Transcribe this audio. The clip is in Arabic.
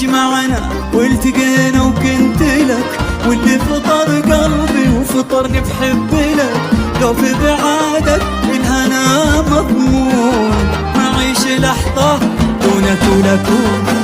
يجمعنا والتقينا وكنت لك، واللي فطر قلبي وفطرني بحب لك. لو في بعادك الهنا مضمون، ما عيش لحظة دونك ولكون.